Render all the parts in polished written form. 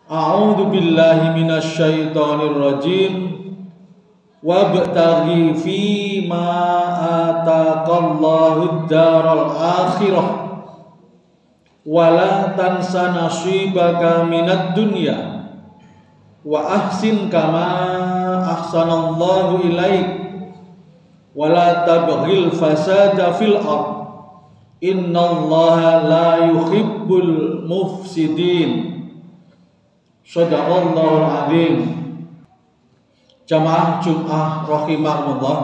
A'udzu billahi minasyaitonir rajim. Wabtaghi fi ma ataqallahu ad-daral akhirah wa la tansa nasibaka minad dunya wa ahsin kama ahsanallahu ilaik wa la tabghil fasada fil ard innallaha la yuhibbul mufsidin. Shadaqallahul azim. Jamaah Jum'ah rahimahullah,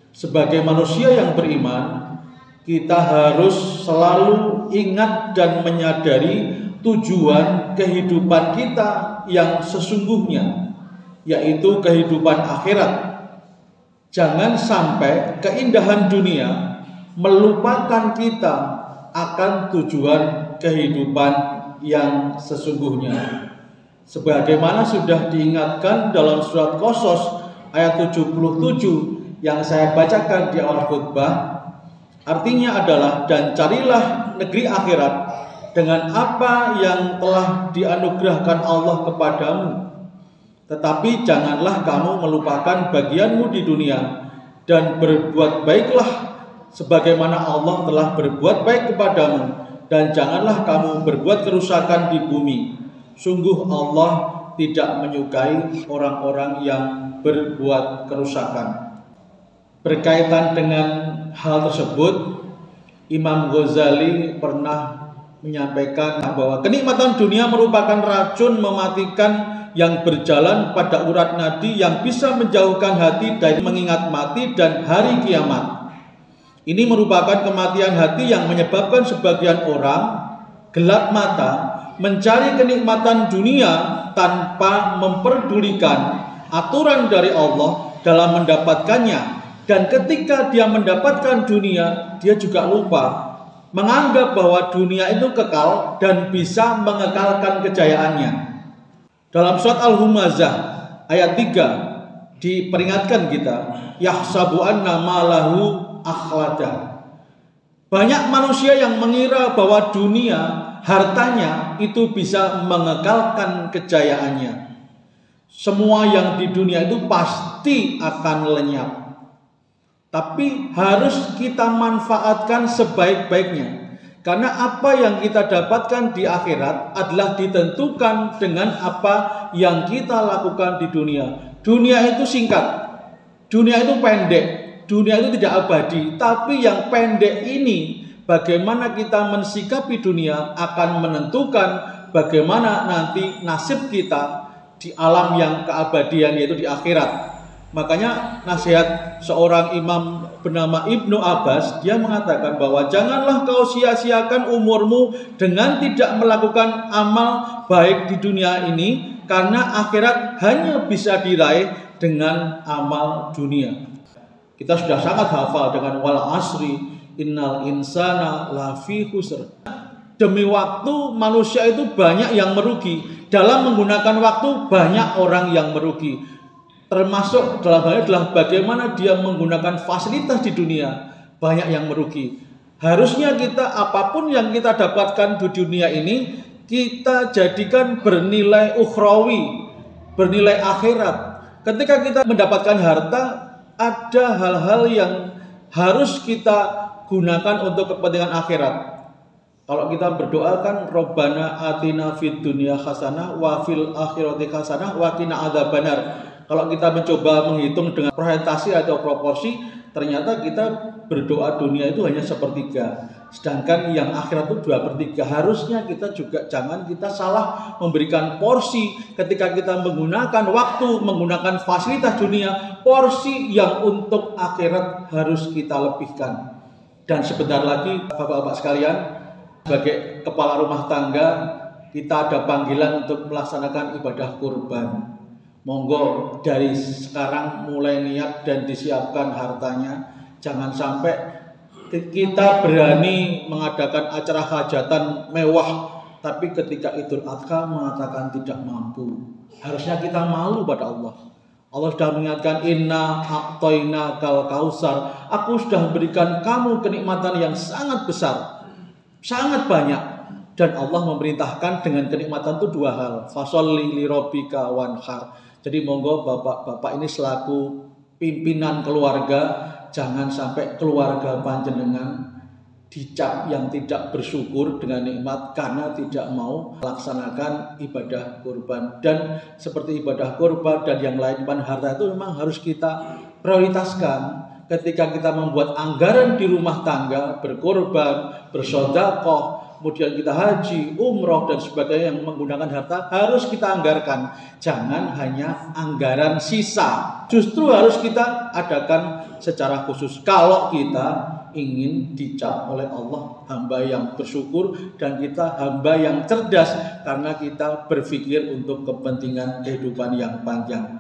sebagai manusia yang beriman, kita harus selalu ingat dan menyadari tujuan kehidupan kita yang sesungguhnya, yaitu kehidupan akhirat. Jangan sampai keindahan dunia melupakan kita akan tujuan kehidupan yang sesungguhnya. Sebagaimana sudah diingatkan dalam surat Qasas ayat 77 yang saya bacakan di awal khutbah, artinya adalah, dan carilah negeri akhirat dengan apa yang telah dianugerahkan Allah kepadamu, tetapi janganlah kamu melupakan bagianmu di dunia, dan berbuat baiklah sebagaimana Allah telah berbuat baik kepadamu, dan janganlah kamu berbuat kerusakan di bumi. Sungguh Allah tidak menyukai orang-orang yang berbuat kerusakan. Berkaitan dengan hal tersebut, Imam Ghazali pernah menyampaikan bahwa kenikmatan dunia merupakan racun mematikan yang berjalan pada urat nadi yang bisa menjauhkan hati dari mengingat mati dan hari kiamat. Ini merupakan kematian hati yang menyebabkan sebagian orang gelap mata mencari kenikmatan dunia tanpa memperdulikan aturan dari Allah dalam mendapatkannya. Dan ketika dia mendapatkan dunia, dia juga lupa menganggap bahwa dunia itu kekal dan bisa mengekalkan kejayaannya. Dalam surat Al-Humazah ayat 3 diperingatkan kita, yahsabu anna malahu akhlada. Banyak manusia yang mengira bahwa dunia, hartanya itu bisa mengekalkan kejayaannya. Semua yang di dunia itu pasti akan lenyap. Tapi harus kita manfaatkan sebaik-baiknya. Karena apa yang kita dapatkan di akhirat adalah ditentukan dengan apa yang kita lakukan di dunia. Dunia itu singkat. Dunia itu pendek. Dunia itu tidak abadi. Tapi yang pendek ini, bagaimana kita mensikapi dunia akan menentukan bagaimana nanti nasib kita di alam yang keabadian, yaitu di akhirat. Makanya nasihat seorang imam bernama Ibnu Abbas, dia mengatakan bahwa janganlah kau sia-siakan umurmu dengan tidak melakukan amal baik di dunia ini, karena akhirat hanya bisa diraih dengan amal dunia. Kita sudah sangat hafal dengan wal asri innal insana lafi khusr. Demi waktu manusia itu banyak yang merugi. Dalam menggunakan waktu banyak orang yang merugi. Termasuk dalam hal ini adalah bagaimana dia menggunakan fasilitas di dunia. Banyak yang merugi. Harusnya kita apapun yang kita dapatkan di dunia ini, kita jadikan bernilai ukhrawi, bernilai akhirat. Ketika kita mendapatkan harta, ada hal-hal yang harus kita gunakan untuk kepentingan akhirat. Kalau kita berdoa kan Rabbana atina fid dunya hasanah wa fil akhirati hasanah wa qina adzabannar. Kalau kita mencoba menghitung dengan persentase atau proporsi, ternyata kita berdoa dunia itu hanya sepertiga, sedangkan yang akhirat itu 2/3. Harusnya kita juga jangan kita salah memberikan porsi ketika kita menggunakan waktu, menggunakan fasilitas dunia. Porsi yang untuk akhirat harus kita lebihkan. Dan sebentar lagi bapak-bapak sekalian, sebagai kepala rumah tangga, kita ada panggilan untuk melaksanakan ibadah kurban. Monggo dari sekarang mulai niat dan disiapkan hartanya. Jangan sampai kita berani mengadakan acara hajatan mewah, tapi ketika Idul Adha mengatakan tidak mampu. Harusnya kita malu pada Allah. Allah sudah mengingatkan, inna a'toina kal kausar. Aku sudah berikan kamu kenikmatan yang sangat besar, sangat banyak. Dan Allah memerintahkan dengan kenikmatan itu dua hal. Fasholli li rabbika wanhar. Jadi monggo bapak-bapak ini selaku pimpinan keluarga, jangan sampai keluarga panjenengan dicap yang tidak bersyukur dengan nikmat karena tidak mau melaksanakan ibadah kurban. Dan seperti ibadah kurban dan yang lain, harta itu memang harus kita prioritaskan. Ketika kita membuat anggaran di rumah tangga, berkorban, bersedekah, kemudian kita haji, umroh dan sebagainya yang menggunakan harta, harus kita anggarkan. Jangan hanya anggaran sisa. Justru harus kita adakan secara khusus. Kalau kita ingin dicap oleh Allah hamba yang bersyukur dan kita hamba yang cerdas karena kita berpikir untuk kepentingan kehidupan yang panjang.